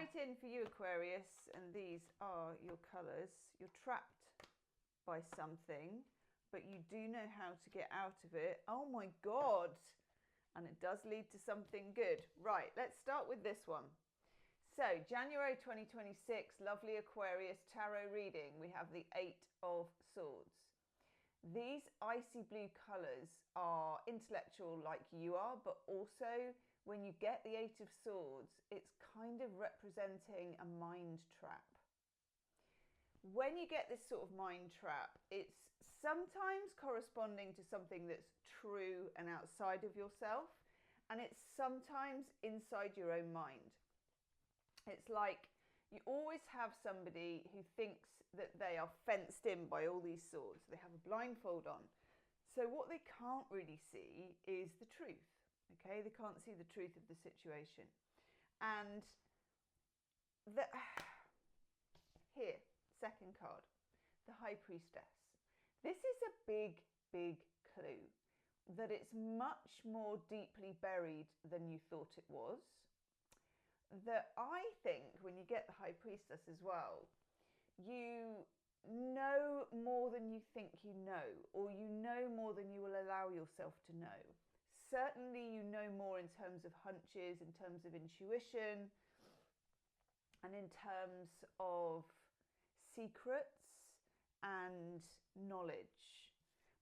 right in for you, Aquarius, and these are your colours. You're trapped by something, but you do know how to get out of it. Oh my God! And it does lead to something good. Right, let's start with this one. So, January 2026, lovely Aquarius tarot reading. We have the Eight of Swords. These icy blue colours are intellectual like you are, but also when you get the Eight of Swords, it's kind of representing a mind trap. When you get this sort of mind trap, it's sometimes corresponding to something that's true and outside of yourself, and it's sometimes inside your own mind. It's like you always have somebody who thinks that they are fenced in by all these swords. They have a blindfold on. So what they can't really see is the truth. Okay, they can't see the truth of the situation. And here, second card, the High Priestess. This is a big, big clue that it's much more deeply buried than you thought it was. That I think when you get the High Priestess as well, you know more than you think you know, or you know more than you will allow yourself to know. Certainly you know more in terms of hunches, in terms of intuition, and in terms of secrets and knowledge.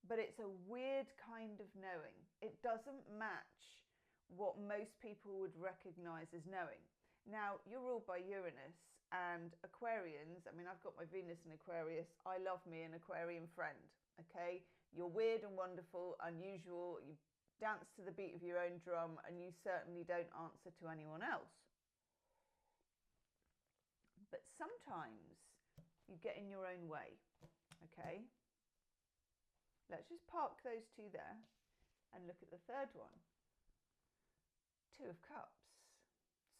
But it's a weird kind of knowing. It doesn't match what most people would recognize as knowing. Now, you're ruled by Uranus, and Aquarians, I mean, I've got my Venus in Aquarius. I love me an Aquarian friend, okay? You're weird and wonderful, unusual, you dance to the beat of your own drum, and you certainly don't answer to anyone else. But sometimes you get in your own way, okay? Let's just park those two there and look at the third one. Two of Cups.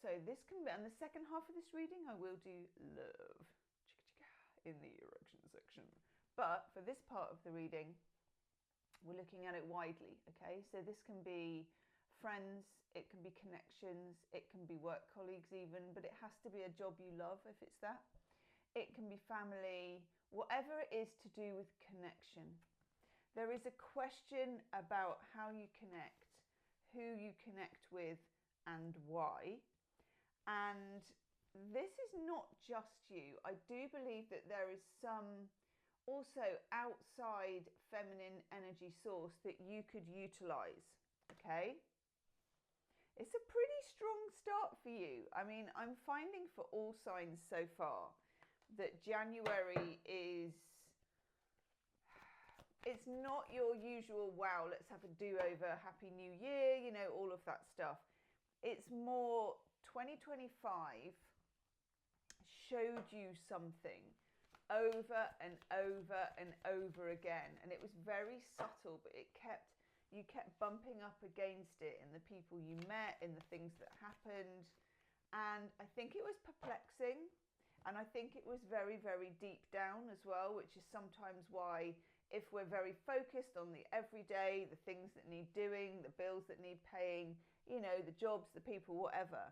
So this can be, and the second half of this reading, I will do love in the erection section. But for this part of the reading, we're looking at it widely, okay? So this can be friends, it can be connections, it can be work colleagues even, but it has to be a job you love if it's that. It can be family, whatever it is to do with connection. There is a question about how you connect, who you connect with, and why. And this is not just you. I do believe that there is some also outside feminine energy source that you could utilize, okay? It's a pretty strong start for you. I mean, I'm finding for all signs so far that January is, it's not your usual, wow, let's have a do-over, happy new year, you know, all of that stuff. It's more 2025 showed you something over and over and over again, and it was very subtle, but you kept bumping up against it in the people you met, in the things that happened, and I think it was perplexing, and I think it was very, very deep down as well, which is sometimes why if we're very focused on the everyday, the things that need doing, the bills that need paying, you know, the jobs, the people, whatever,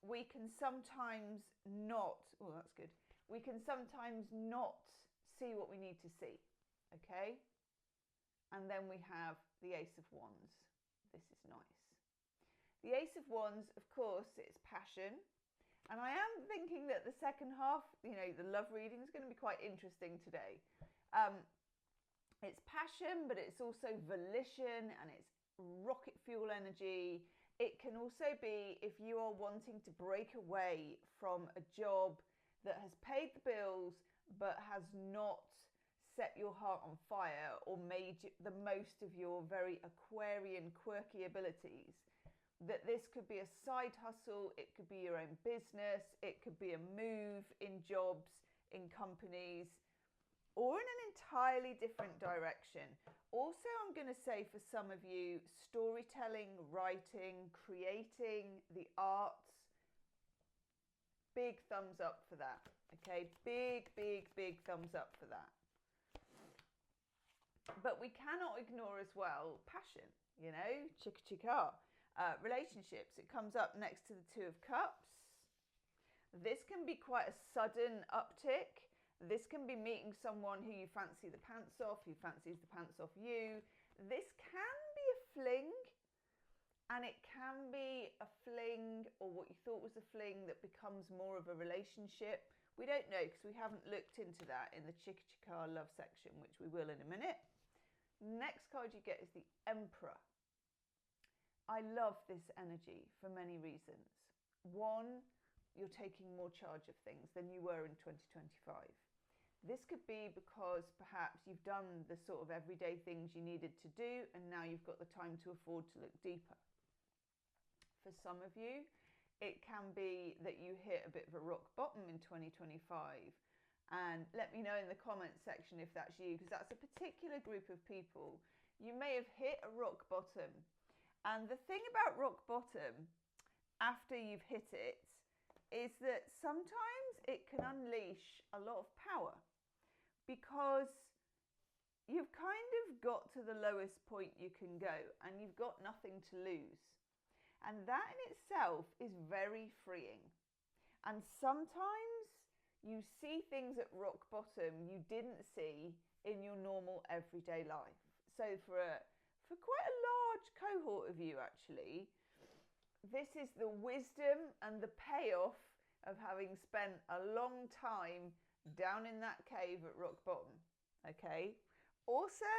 we can sometimes not, oh, that's good. We can sometimes not see what we need to see, okay? And then we have the Ace of Wands. This is nice. The Ace of Wands, of course, it's passion. And I am thinking that the second half, you know, the love reading is going to be quite interesting today. It's passion, but it's also volition and it's rocket fuel energy. It can also be if you are wanting to break away from a job that has paid the bills but has not set your heart on fire or made the most of your very Aquarian quirky abilities. That this could be a side hustle, it could be your own business, it could be a move in jobs, in companies, or in an entirely different direction. Also, I'm going to say for some of you, storytelling, writing, creating, the arts, big thumbs up for that, okay? Big, big, big thumbs up for that. But we cannot ignore as well passion, you know, chicka chicka. Relationships, it comes up next to the Two of Cups. This can be quite a sudden uptick. This can be meeting someone who you fancy the pants off, who fancies the pants off you. This can be a fling, and it can be a fling, or what you thought was a fling, that becomes more of a relationship. We don't know because we haven't looked into that in the Chicka Chicka love section, which we will in a minute. Next card you get is the Emperor. I love this energy for many reasons. One, you're taking more charge of things than you were in 2025. This could be because perhaps you've done the sort of everyday things you needed to do, and now you've got the time to afford to look deeper. For some of you, it can be that you hit a bit of a rock bottom in 2025. And let me know in the comments section if that's you, because that's a particular group of people. You may have hit a rock bottom. And the thing about rock bottom, after you've hit it, is that sometimes it can unleash a lot of power, because you've kind of got to the lowest point you can go and you've got nothing to lose. And that in itself is very freeing. And sometimes you see things at rock bottom you didn't see in your normal everyday life. So for quite a large cohort of you, actually, this is the wisdom and the payoff of having spent a long time down in that cave at rock bottom. Okay. Also,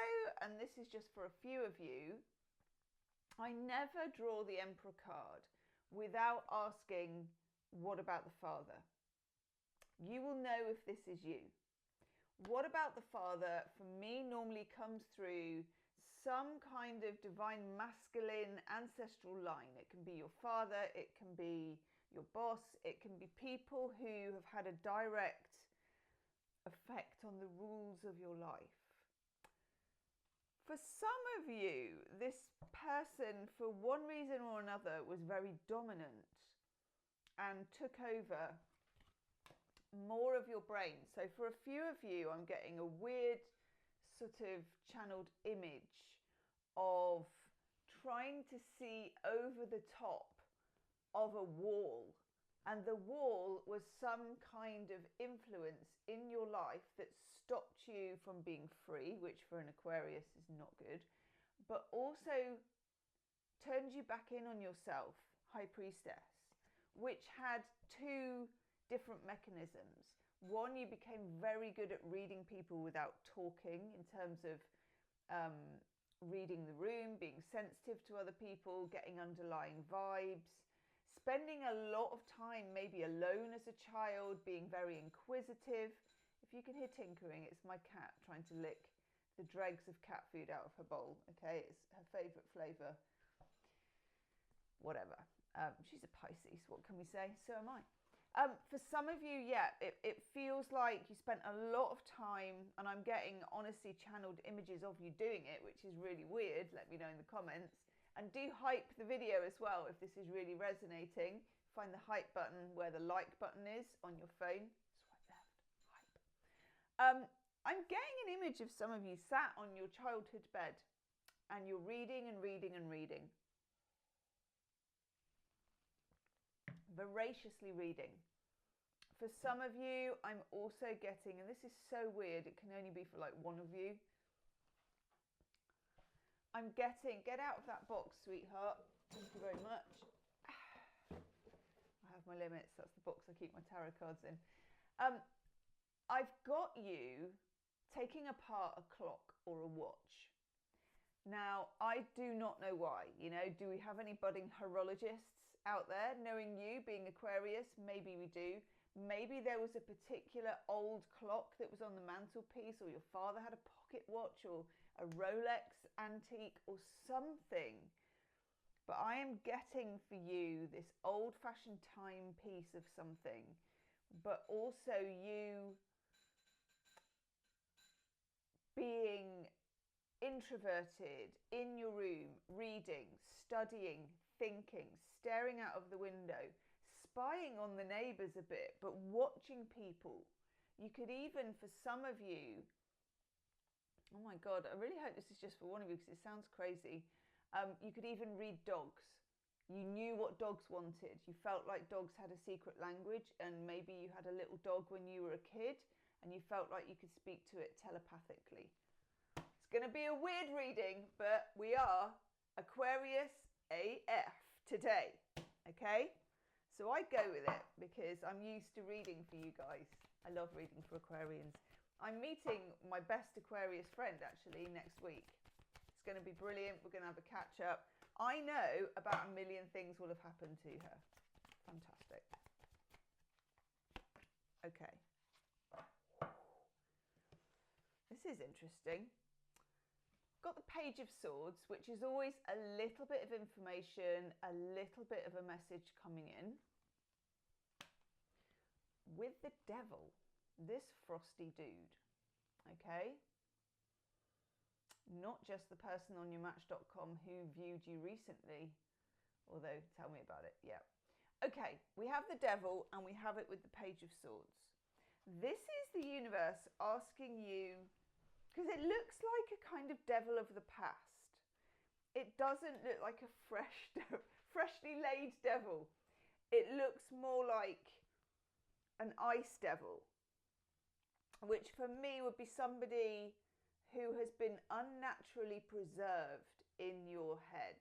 and this is just for a few of you, I never draw the Emperor card without asking, what about the Father? You will know if this is you. What about the Father, for me, normally comes through some kind of divine masculine ancestral line. It can be your father, it can be your boss, it can be people who have had a direct effect on the rules of your life. For some of you, this person, for one reason or another, was very dominant and took over more of your brain. So for a few of you, I'm getting a weird sort of channeled image of trying to see over the top of a wall. And the wall was some kind of influence in your life that stopped you from being free, which for an Aquarius is not good, but also turned you back in on yourself, High Priestess, which had two different mechanisms. One, you became very good at reading people without talking, in terms of reading the room, being sensitive to other people, getting underlying vibes, spending a lot of time maybe alone as a child, being very inquisitive. If you can hear tinkering, it's my cat trying to lick the dregs of cat food out of her bowl. Okay, it's her favourite flavour. Whatever. She's a Pisces, what can we say? So am I. For some of you, yeah, it feels like you spent a lot of time, and I'm getting honestly channeled images of you doing it, which is really weird. Let me know in the comments. And do hype the video as well if this is really resonating. Find the hype button where the like button is on your phone. Swipe left, hype. I'm getting an image of some of you sat on your childhood bed and you're reading and reading and reading. Voraciously reading. For some of you, I'm also getting, and this is so weird, it can only be for like one of you, I'm getting, get out of that box, sweetheart. Thank you very much. I have my limits. That's the box I keep my tarot cards in. I've got you taking apart a clock or a watch. Now, I do not know why. You know, do we have any budding horologists out there? Knowing you, being Aquarius, maybe we do. Maybe there was a particular old clock that was on the mantelpiece, or your father had a pocket watch, or a Rolex antique or something. But I am getting for you this old-fashioned timepiece of something, but also you being introverted in your room, reading, studying, thinking, staring out of the window, spying on the neighbours a bit, but watching people. You could even, for some of you, oh my God, I really hope this is just for one of you because it sounds crazy. You could even read dogs. You knew what dogs wanted. You felt like dogs had a secret language, and maybe you had a little dog when you were a kid and you felt like you could speak to it telepathically. It's going to be a weird reading, but we are Aquarius AF today, okay? So I go with it because I'm used to reading for you guys. I love reading for Aquarians. I'm meeting my best Aquarius friend actually next week. It's going to be brilliant. We're going to have a catch up. I know about a million things will have happened to her. Fantastic. Okay. This is interesting. Got the Page of Swords, which is always a little bit of information, a little bit of a message coming in. With the Devil, this frosty dude, okay? Not just the person on yourmatch.com who viewed you recently, although tell me about it, yeah. Okay, we have the Devil and we have it with the Page of Swords. This is the universe asking you, because it looks like a kind of devil of the past. It doesn't look like a freshly laid devil. It looks more like an ice devil, which for me would be somebody who has been unnaturally preserved in your head.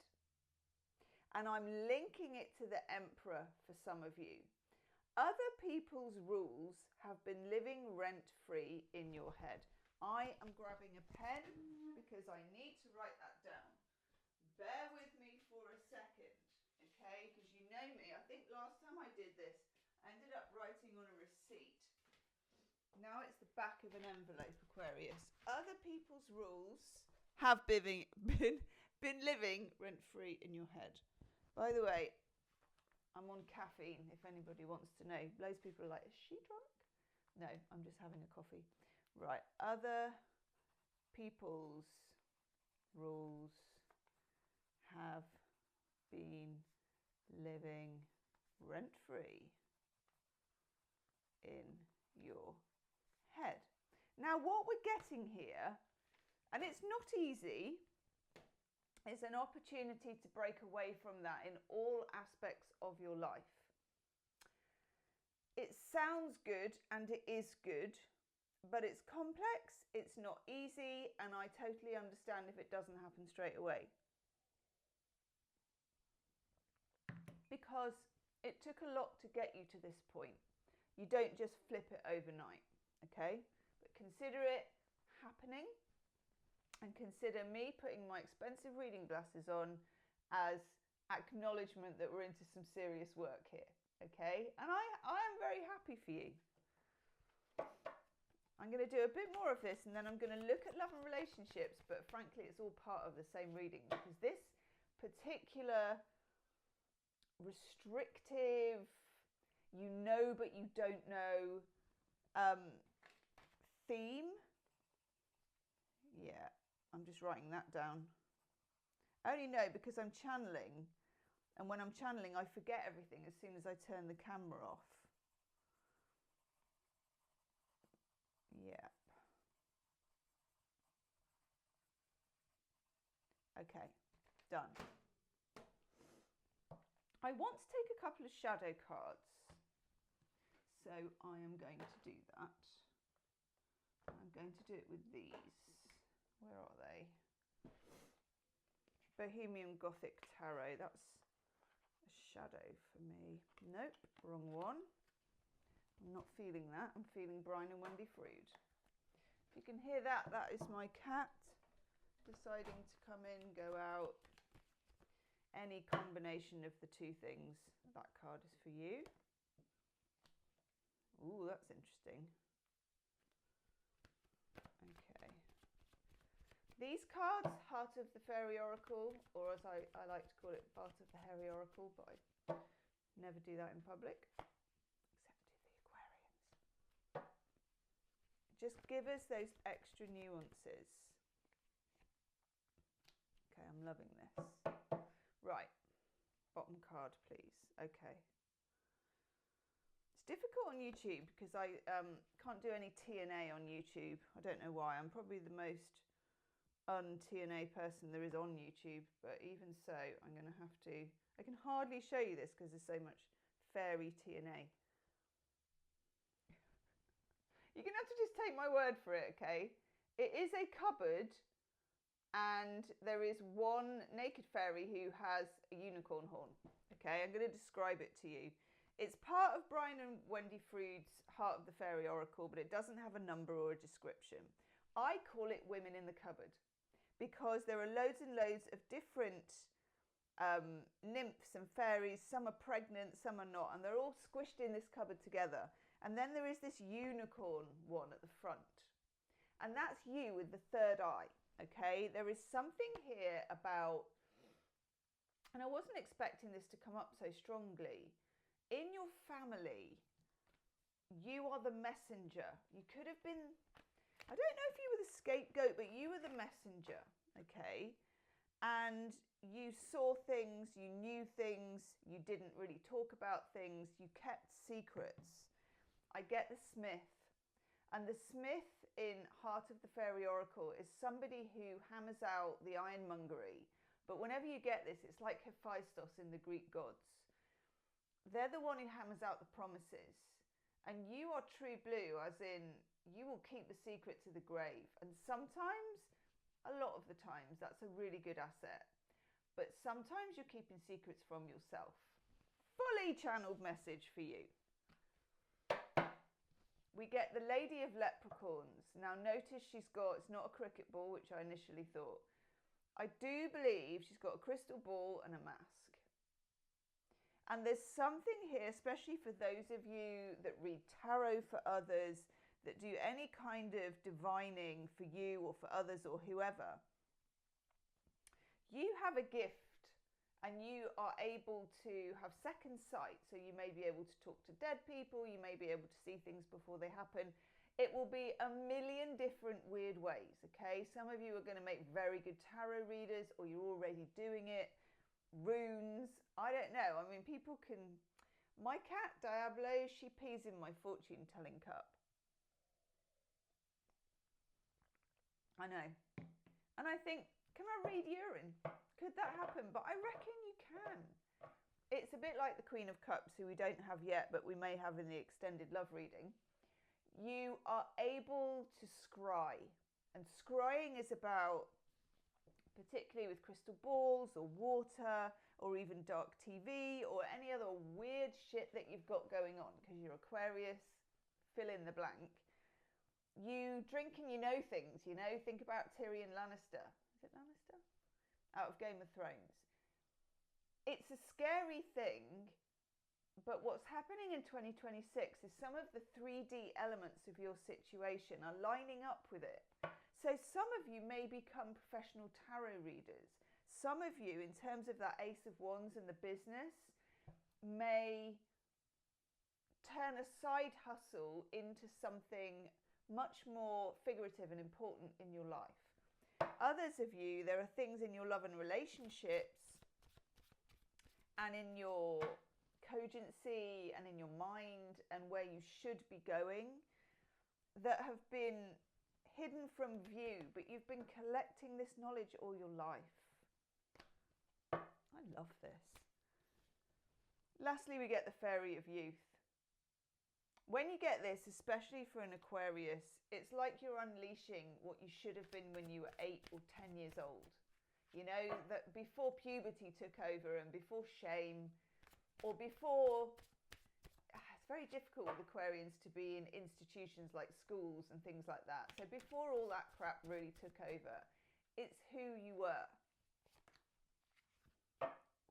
And I'm linking it to the Emperor for some of you. Other people's rules have been living rent-free in your head. I am grabbing a pen because I need to write that down. Bear with me for a second, okay? Because you know me. I think last time I did this, I ended up writing on a receipt. Now it's the back of an envelope, Aquarius. Other people's rules have been living rent-free in your head. By the way, I'm on caffeine, if anybody wants to know. Loads of people are like, is she drunk? No, I'm just having a coffee. Right, other people's rules have been living rent-free in your head. Now what we're getting here, and it's not easy, is an opportunity to break away from that in all aspects of your life. It sounds good and it is good, but it's complex, it's not easy, and I totally understand if it doesn't happen straight away. Because it took a lot to get you to this point. You don't just flip it overnight, okay? But consider it happening, and consider me putting my expensive reading glasses on as acknowledgement that we're into some serious work here, okay? And I am very happy for you. I'm going to do a bit more of this and then I'm going to look at love and relationships, but frankly it's all part of the same reading, because this particular restrictive, you know but you don't know theme, yeah, I'm just writing that down. I only know because I'm channeling, and when I'm channeling I forget everything as soon as I turn the camera off. Yeah. Okay, done. I want to take a couple of shadow cards, so I am going to do that. I'm going to do it with these. Where are they? Bohemian Gothic Tarot. That's a shadow for me. Nope, wrong one. I'm not feeling that. I'm feeling Brian and Wendy Frood. If you can hear that, that is my cat deciding to come in, go out. Any combination of the two things. That card is for you. Ooh, that's interesting. Okay. These cards, Heart of the Fairy Oracle, or as I like to call it, Heart of the Hairy Oracle, but I never do that in public, except to the Aquarians. Just give us those extra nuances. Okay, I'm loving this. Right, bottom card, please. Okay. It's difficult on YouTube because I can't do any TNA on YouTube. I don't know why. I'm probably the most un-TNA person there is on YouTube, but even so, I'm going to have to I can hardly show you this because there's so much fairy TNA. You're going to have to just take my word for it, okay? It is a cupboard, and there is one naked fairy who has a unicorn horn. Okay, I'm going to describe it to you. It's part of Brian and Wendy Frood's Heart of the Fairy Oracle, but it doesn't have a number or a description. I call it Women in the Cupboard because there are loads and loads of different nymphs and fairies. Some are pregnant, some are not, and they're all squished in this cupboard together. And then there is this unicorn one at the front. And that's you with the third eye, okay? There is something here about, and I wasn't expecting this to come up so strongly. In your family, you are the messenger. You could have been, I don't know if you were the scapegoat, but you were the messenger, okay? And you saw things, you knew things, you didn't really talk about things, you kept secrets. I get the smith, and the smith in Heart of the Fairy Oracle is somebody who hammers out the ironmongery. But whenever you get this, it's like Hephaestus in the Greek gods. They're the one who hammers out the promises. And you are true blue, as in you will keep the secret to the grave. And sometimes, a lot of the times, that's a really good asset. But sometimes you're keeping secrets from yourself. Fully channeled message for you. We get the Lady of Leprechauns. Now notice she's got, it's not a cricket ball, which I initially thought. I do believe she's got a crystal ball and a mask. And there's something here, especially for those of you that read tarot for others, that do any kind of divining for you or for others or whoever. You have a gift. And you are able to have second sight. So you may be able to talk to dead people. You may be able to see things before they happen. It will be a million different weird ways, okay? Some of you are going to make very good tarot readers, or you're already doing it. Runes, I don't know. I mean, people can... My cat, Diablo, she pees in my fortune-telling cup. I know. And I think, can I read urine? Could that happen? But I reckon you can. It's a bit like the Queen of Cups, who we don't have yet, but we may have in the extended love reading. You are able to scry. And scrying is about, particularly with crystal balls or water or even dark TV or any other weird shit that you've got going on, because you're Aquarius, fill in the blank. You drink and you know things, you know. Think about Tyrion Lannister. Is it Lannister? Out of Game of Thrones. It's a scary thing, but what's happening in 2026 is some of the 3D elements of your situation are lining up with it. So some of you may become professional tarot readers. Some of you, in terms of that Ace of Wands and the business, may turn a side hustle into something much more figurative and important in your life. Others of you, there are things in your love and relationships and in your cogency and in your mind and where you should be going that have been hidden from view, but you've been collecting this knowledge all your life. I love this. Lastly, we get the Fairy of Youth. When you get this, especially for an Aquarius, it's like you're unleashing what you should have been when you were 8 or 10 years old. You know, that before puberty took over and before shame, or before, it's very difficult with Aquarians to be in institutions like schools and things like that. So before all that crap really took over, it's who you were.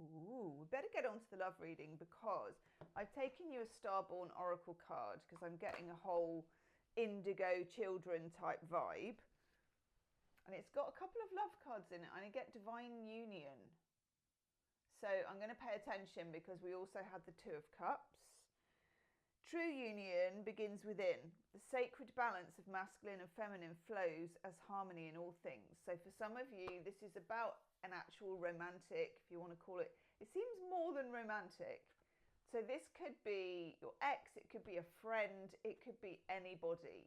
Ooh, we better get on to the love reading, because I've taken you a Starborn Oracle card because I'm getting a whole indigo children type vibe. And it's got a couple of love cards in it, and I get Divine Union. So I'm going to pay attention because we also had the Two of Cups. True union begins within. The sacred balance of masculine and feminine flows as harmony in all things. So for some of you, this is about an actual romantic, if you want to call it. It seems more than romantic. So this could be your ex, it could be a friend, it could be anybody.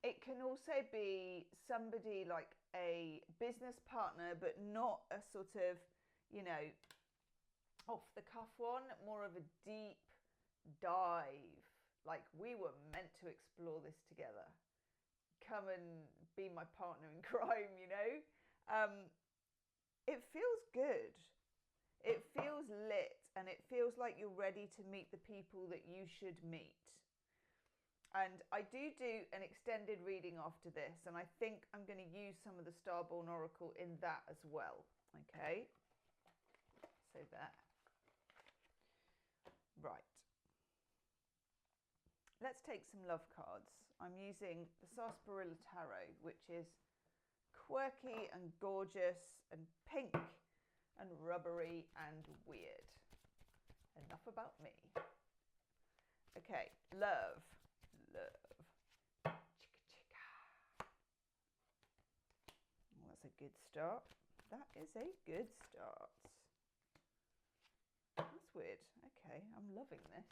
It can also be somebody like a business partner, but not a sort of, you know, off the cuff one, more of a deep dive. Like we were meant to explore this together. Come and be my partner in crime, you know? It feels good. It feels lit, and it feels like you're ready to meet the people that you should meet. And I do an extended reading after this, and I think I'm going to use some of the Starborn Oracle in that as well. Okay, so there. Right. Let's take some love cards. I'm using the Sarsaparilla Tarot, which is quirky and gorgeous and pink and rubbery and weird. Enough about me. Okay, love. Love. Chicka chicka. Well, that's a good start. That is a good start. That's weird. Okay, I'm loving this.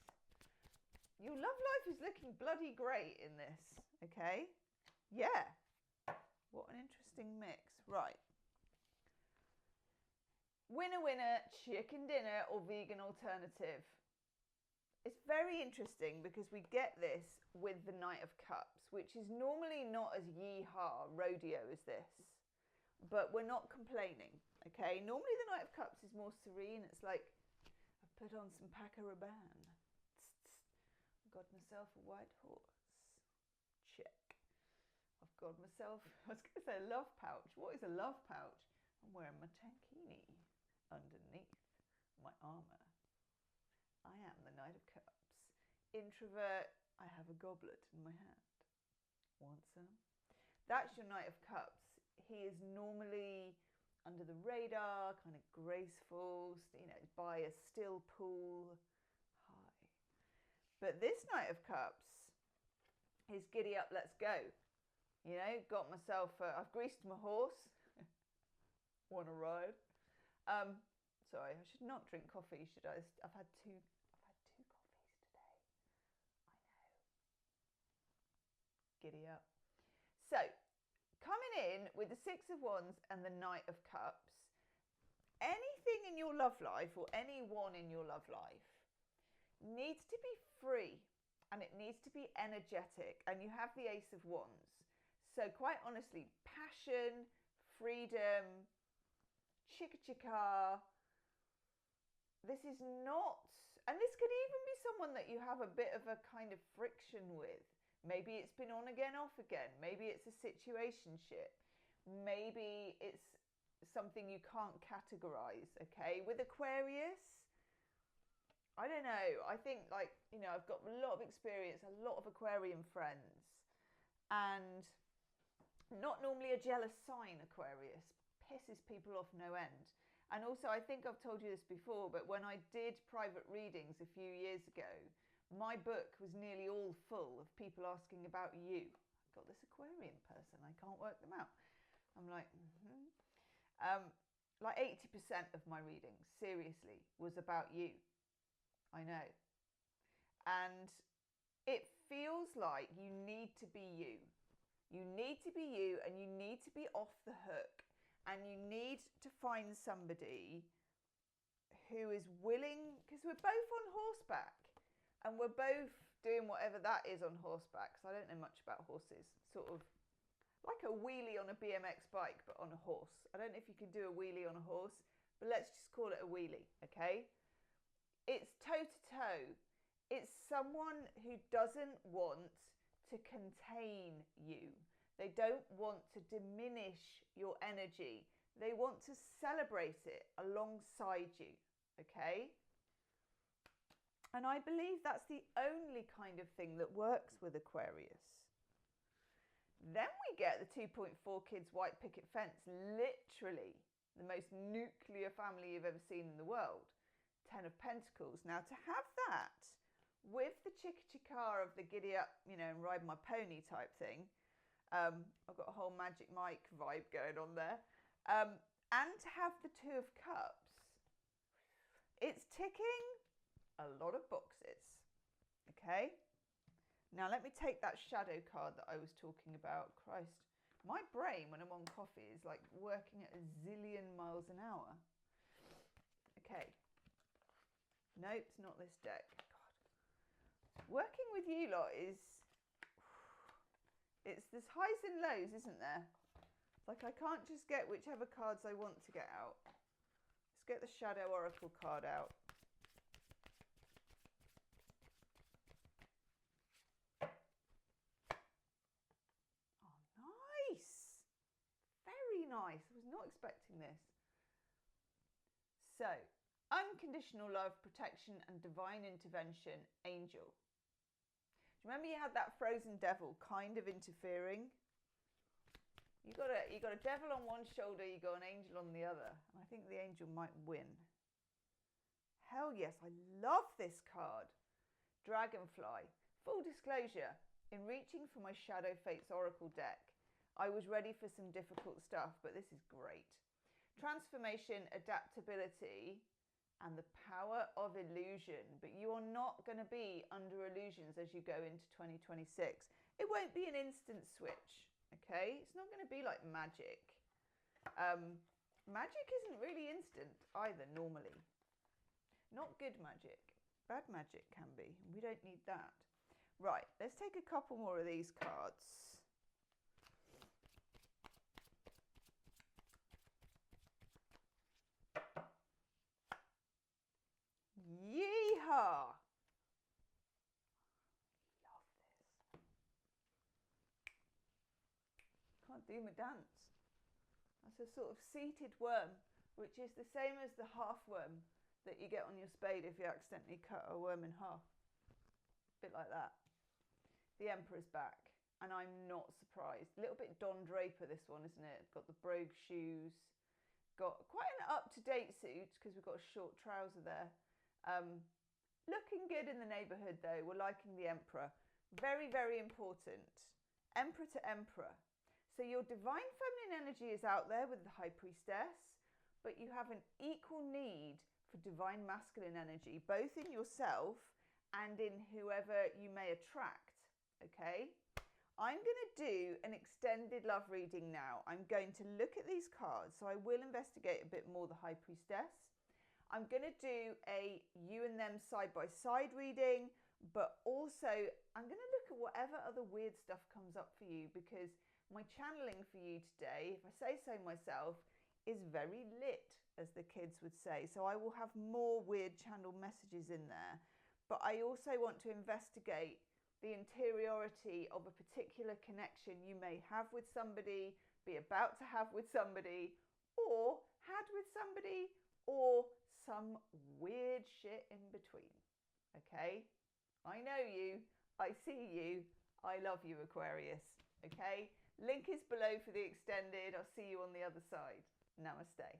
Your love life is looking bloody great in this. Okay? Yeah. What an interesting mix. Right. Winner, winner, chicken dinner or vegan alternative. It's very interesting because we get this with the Knight of Cups, which is normally not as yee-haw rodeo as this, but we're not complaining, okay? Normally the Knight of Cups is more serene. It's like, I've put on some Paco Rabanne. Got myself a white horse. Check. I've got myself, I was going to say a love pouch. What is a love pouch? I'm wearing my tankini underneath my armour. I am the Knight of Cups. Introvert, I have a goblet in my hand. Want some? That's your Knight of Cups. He is normally under the radar, kind of graceful, you know, by a still pool. Hi. But this Knight of Cups is giddy up, let's go. You know, got myself, I've greased my horse. Want to ride? Sorry, I should not drink coffee, should I? I've had two coffees today. I know. Giddy up. So, coming in with the Six of Wands and the Knight of Cups, anything in your love life or anyone in your love life needs to be free and it needs to be energetic, and you have the Ace of Wands. So quite honestly, passion, freedom, chicka chicka. This is not, and this could even be someone that you have a bit of a kind of friction with. Maybe it's been on again, off again. Maybe it's a situationship. Maybe it's something you can't categorize, okay? With Aquarius, I don't know. I think, like, you know, I've got a lot of experience, a lot of Aquarian friends, and not normally a jealous sign, Aquarius. Pisses people off no end. And also, I think I've told you this before, but when I did private readings a few years ago, my book was nearly all full of people asking about you. I've got this Aquarian person, I can't work them out. I'm like, like 80% of my readings, seriously, was about you. I know. And it feels like you need to be you. You need to be you, and you need to be off the hook. And you need to find somebody who is willing, because we're both on horseback and we're both doing whatever that is on horseback. So I don't know much about horses. Sort of like a wheelie on a BMX bike, but on a horse. I don't know if you can do a wheelie on a horse, but let's just call it a wheelie, okay? It's toe to toe. It's someone who doesn't want to contain you. They don't want to diminish your energy. They want to celebrate it alongside you, okay? And I believe that's the only kind of thing that works with Aquarius. Then we get the 2.4 kids white picket fence, literally the most nuclear family you've ever seen in the world. 10 of Pentacles. Now to have that with the chicka chicka of the giddy up, you know, and ride my pony type thing, I've got a whole Magic Mike vibe going on there. And to have the Two of Cups, it's ticking a lot of boxes. Okay? Now let me take that shadow card that I was talking about. Christ, my brain when I'm on coffee is like working at a zillion miles an hour. Okay. Nope, it's not this deck. God. Working with you lot is, there's highs and lows, isn't there? It's like I can't just get whichever cards I want to get out. Let's get the Shadow Oracle card out. Oh, nice. Very nice. I was not expecting this. So, unconditional love, protection and divine intervention, angel. Do you remember you had that frozen devil kind of interfering? You got a devil on one shoulder, you got an angel on the other. And I think the angel might win. Hell yes, I love this card. Dragonfly. Full disclosure, in reaching for my Shadow Fates Oracle deck, I was ready for some difficult stuff, but this is great. Transformation, adaptability, and the power of illusion. But you are not going to be under illusions as you go into 2026. It won't be an instant switch. Okay, it's not going to be like magic. Magic isn't really instant either normally. Not good magic. Bad magic can be. We don't need that. Right, let's take a couple more of these cards. Yeehaw! Do my dance. That's a sort of seated worm, which is the same as the half worm that you get on your spade if you accidentally cut a worm in half. A bit like that. The Emperor's back, and I'm not surprised. A little bit Don Draper, this one, isn't it? Got the brogue shoes. Got quite an up-to-date suit because we've got a short trouser there. Looking good in the neighbourhood though. We're liking the Emperor. Very, very important. Emperor to Emperor. So your divine feminine energy is out there with the High Priestess, but you have an equal need for divine masculine energy, both in yourself and in whoever you may attract, okay? I'm going to do an extended love reading now. I'm going to look at these cards, so I will investigate a bit more the High Priestess. I'm going to do a you and them side-by-side reading, but also I'm going to look at whatever other weird stuff comes up for you, because my channeling for you today, if I say so myself, is very lit, as the kids would say. So I will have more weird channel messages in there. But I also want to investigate the interiority of a particular connection you may have with somebody, be about to have with somebody, or had with somebody, or some weird shit in between. Okay? I know you. I see you. I love you, Aquarius. Okay? Link is below for the extended. I'll see you on the other side. Namaste.